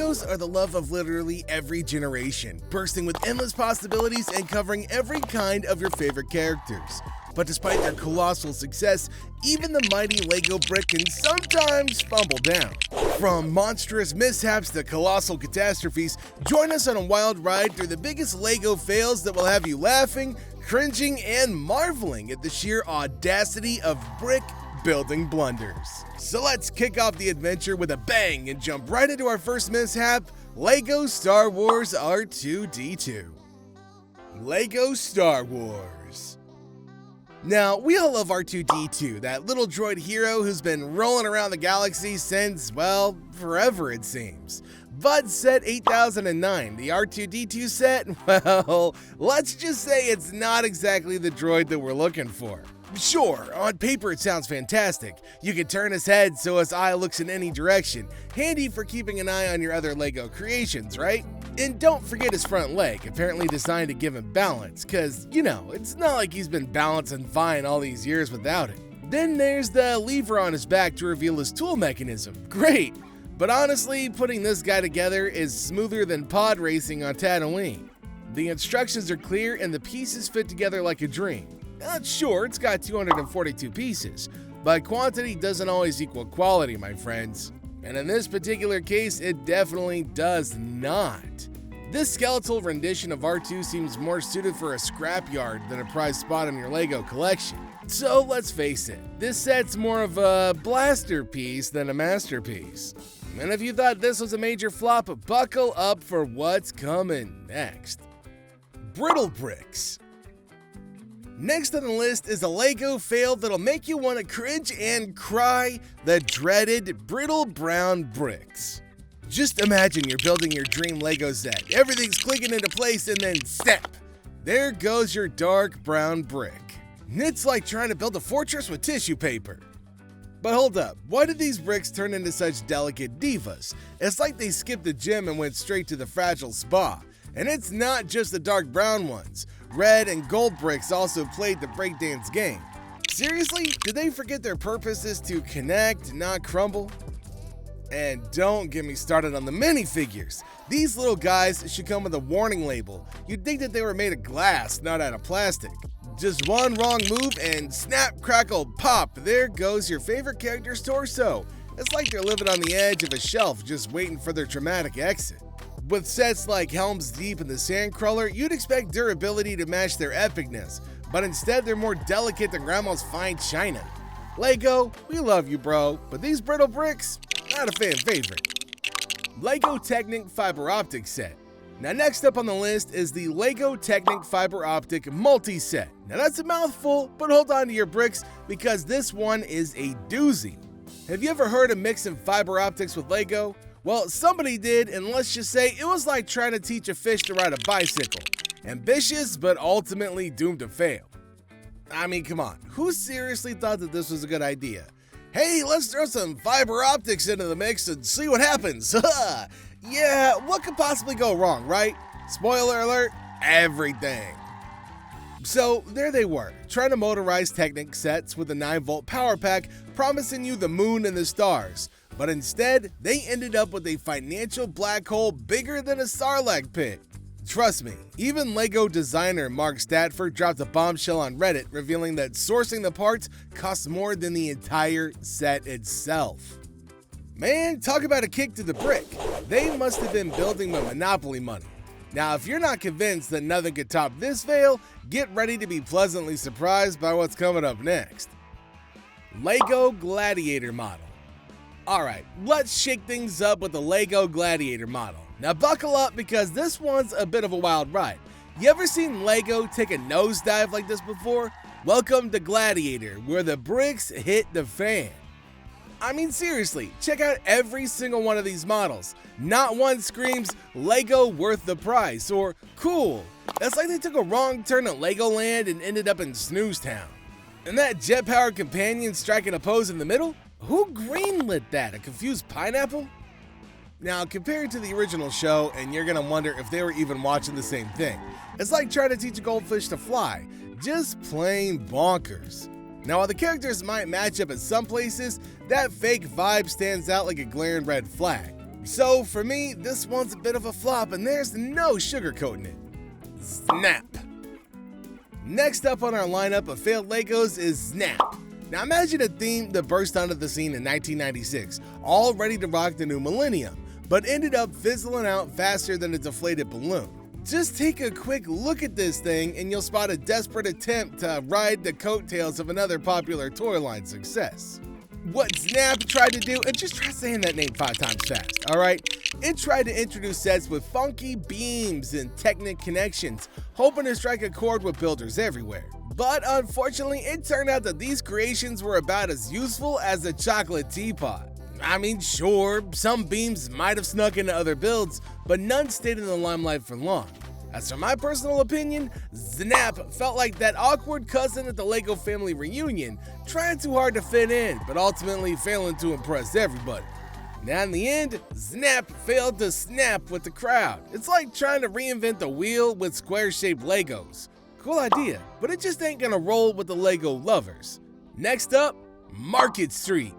Legos are the love of literally every generation, bursting with endless possibilities and covering every kind of your favorite characters. But despite their colossal success, even the mighty Lego brick can sometimes fumble down. From monstrous mishaps to colossal catastrophes, join us on a wild ride through the biggest Lego fails that will have you laughing, cringing, and marveling at the sheer audacity of brick building blunders. So let's kick off the adventure with a bang and jump right into our first mishap, Lego Star Wars R2-D2. Lego Star Wars. Now, we all love R2-D2, that little droid hero who's been rolling around the galaxy since, well, forever it seems. But set 8009, the R2-D2 set, well, let's just say it's not exactly the droid that we're looking for. Sure, on paper it sounds fantastic. You can turn his head so his eye looks in any direction. Handy for keeping an eye on your other Lego creations, right? And don't forget his front leg, apparently designed to give him balance, cause, you know, it's not like he's been balancing fine all these years without it. Then there's the lever on his back to reveal his tool mechanism. Great! But honestly, putting this guy together is smoother than pod racing on Tatooine. The instructions are clear and the pieces fit together like a dream. Sure, it's got 242 pieces, but quantity doesn't always equal quality, my friends. And in this particular case, it definitely does not. This skeletal rendition of R2 seems more suited for a scrapyard than a prized spot in your Lego collection. So let's face it, this set's more of a blaster piece than a masterpiece. And if you thought this was a major flop, buckle up for what's coming next. Brittle Bricks. Next on the list is a Lego fail that'll make you want to cringe and cry, the dreaded brittle brown bricks. Just imagine you're building your dream Lego set, everything's clicking into place, and then snap! There goes your dark brown brick. It's like trying to build a fortress with tissue paper. But hold up, why did these bricks turn into such delicate divas? It's like they skipped the gym and went straight to the fragile spa. And it's not just the dark brown ones. Red and gold bricks also played the breakdance game. Seriously? Did they forget their purpose is to connect, not crumble? And don't get me started on the minifigures. These little guys should come with a warning label. You'd think that they were made of glass, not out of plastic. Just one wrong move and snap, crackle, pop, there goes your favorite character's torso. It's like they're living on the edge of a shelf just waiting for their dramatic exit. With sets like Helm's Deep and the Sandcrawler, you'd expect durability to match their epicness, but instead they're more delicate than grandma's fine china. Lego, we love you bro, but these brittle bricks, not a fan favorite. Lego Technic Fiber Optic Set. Now next up on the list is the Lego Technic Fiber Optic Multi-Set. Now that's a mouthful, but hold on to your bricks because this one is a doozy. Have you ever heard of mixing fiber optics with Lego? Well, somebody did, and let's just say it was like trying to teach a fish to ride a bicycle. Ambitious, but ultimately doomed to fail. I mean, come on, who seriously thought that this was a good idea? Hey, let's throw some fiber optics into the mix and see what happens. Yeah, what could possibly go wrong, right? Spoiler alert, everything. So there they were, trying to motorize Technic sets with a 9-volt power pack, promising you the moon and the stars. But instead, they ended up with a financial black hole bigger than a Sarlacc pit. Trust me, even Lego designer Mark Statford dropped a bombshell on Reddit revealing that sourcing the parts costs more than the entire set itself. Man, talk about a kick to the brick. They must have been building with Monopoly money. Now, if you're not convinced that nothing could top this fail, get ready to be pleasantly surprised by what's coming up next. Lego Gladiator model. Alright, let's shake things up with the Lego Gladiator model. Now buckle up because this one's a bit of a wild ride. You ever seen Lego take a nosedive like this before? Welcome to Gladiator, where the bricks hit the fan. I mean seriously, check out every single one of these models. Not one screams, Lego worth the price, or cool. It's like they took a wrong turn at Legoland and ended up in Snooze Town. And that jet-powered companion striking a pose in the middle? Who greenlit that? A confused pineapple? Now, compared to the original show, and you're gonna wonder if they were even watching the same thing. It's like trying to teach a goldfish to fly. Just plain bonkers. Now, while the characters might match up at some places, that fake vibe stands out like a glaring red flag. So for me, this one's a bit of a flop and there's no sugarcoating it. Snap. Next up on our lineup of failed Legos is Snap. Now imagine a theme that burst onto the scene in 1996, all ready to rock the new millennium, but ended up fizzling out faster than a deflated balloon. Just take a quick look at this thing and you'll spot a desperate attempt to ride the coattails of another popular toy line success. What Snap tried to do, and just try saying that name 5 times fast, alright? It tried to introduce sets with funky beams and Technic connections, hoping to strike a chord with builders everywhere. But unfortunately, it turned out that these creations were about as useful as a chocolate teapot. I mean, sure, some beams might have snuck into other builds, but none stayed in the limelight for long. As for my personal opinion, Snap felt like that awkward cousin at the LEGO family reunion, trying too hard to fit in, but ultimately failing to impress everybody. Now in the end, Snap failed to snap with the crowd. It's like trying to reinvent the wheel with square-shaped Legos. Cool idea, but it just ain't gonna roll with the LEGO lovers. Next up, Market Street.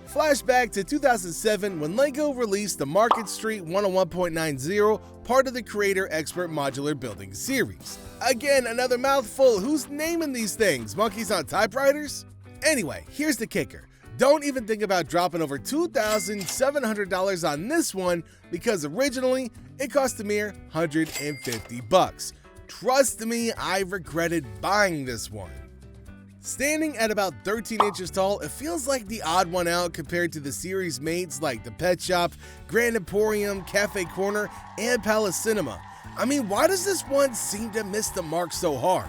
Flashback to 2007 when LEGO released the Market Street 101.90, part of the Creator Expert Modular Building series. Again, another mouthful. Who's naming these things? Monkeys on typewriters? Anyway, here's the kicker. Don't even think about dropping over $2,700 on this one because originally it cost a mere $150. Trust me, I regretted buying this one. Standing at about 13 inches tall, it feels like the odd one out compared to the series mates like the Pet Shop, Grand Emporium, Cafe Corner, and Palace Cinema. I mean, why does this one seem to miss the mark so hard?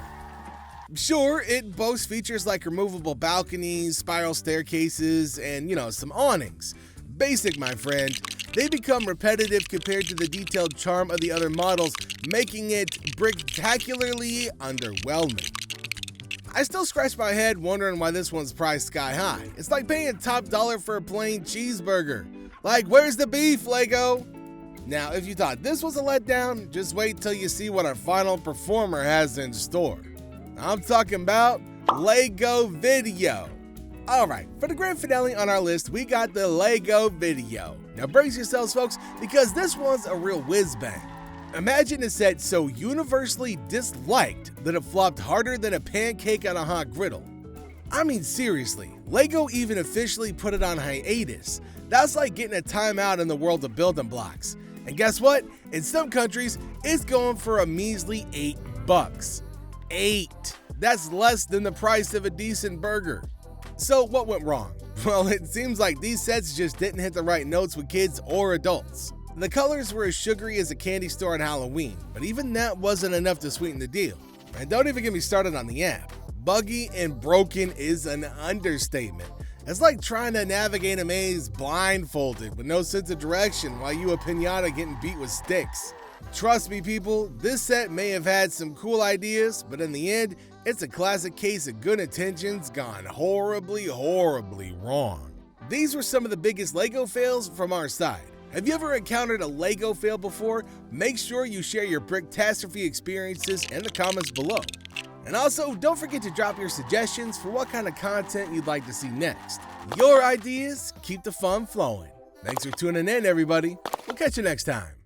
Sure, it boasts features like removable balconies, spiral staircases, and some awnings. Basic, my friend. They become repetitive compared to the detailed charm of the other models, making it bricktacularly underwhelming. I still scratch my head wondering why this one's priced sky high. It's like paying top dollar for a plain cheeseburger. Like, where's the beef, LEGO? Now, if you thought this was a letdown, just wait till you see what our final performer has in store. I'm talking about LEGO Video. Alright, for the grand finale on our list, we got the LEGO Video. Now brace yourselves, folks, because this one's a real whiz-bang. Imagine a set so universally disliked that it flopped harder than a pancake on a hot griddle. I mean seriously, LEGO even officially put it on hiatus. That's like getting a timeout in the world of building blocks. And guess what? In some countries, it's going for a measly $8. 8. That's less than the price of a decent burger. So what went wrong? Well, it seems like these sets just didn't hit the right notes with kids or adults. The colors were as sugary as a candy store on Halloween, but even that wasn't enough to sweeten the deal. And don't even get me started on the app. Buggy and broken is an understatement. It's like trying to navigate a maze blindfolded with no sense of direction while you a piñata getting beat with sticks. Trust me, people, this set may have had some cool ideas, but in the end, it's a classic case of good intentions gone horribly, horribly wrong. These were some of the biggest LEGO fails from our side. Have you ever encountered a LEGO fail before? Make sure you share your Bricktastrophie experiences in the comments below. And also, don't forget to drop your suggestions for what kind of content you'd like to see next. Your ideas keep the fun flowing. Thanks for tuning in, everybody. We'll catch you next time.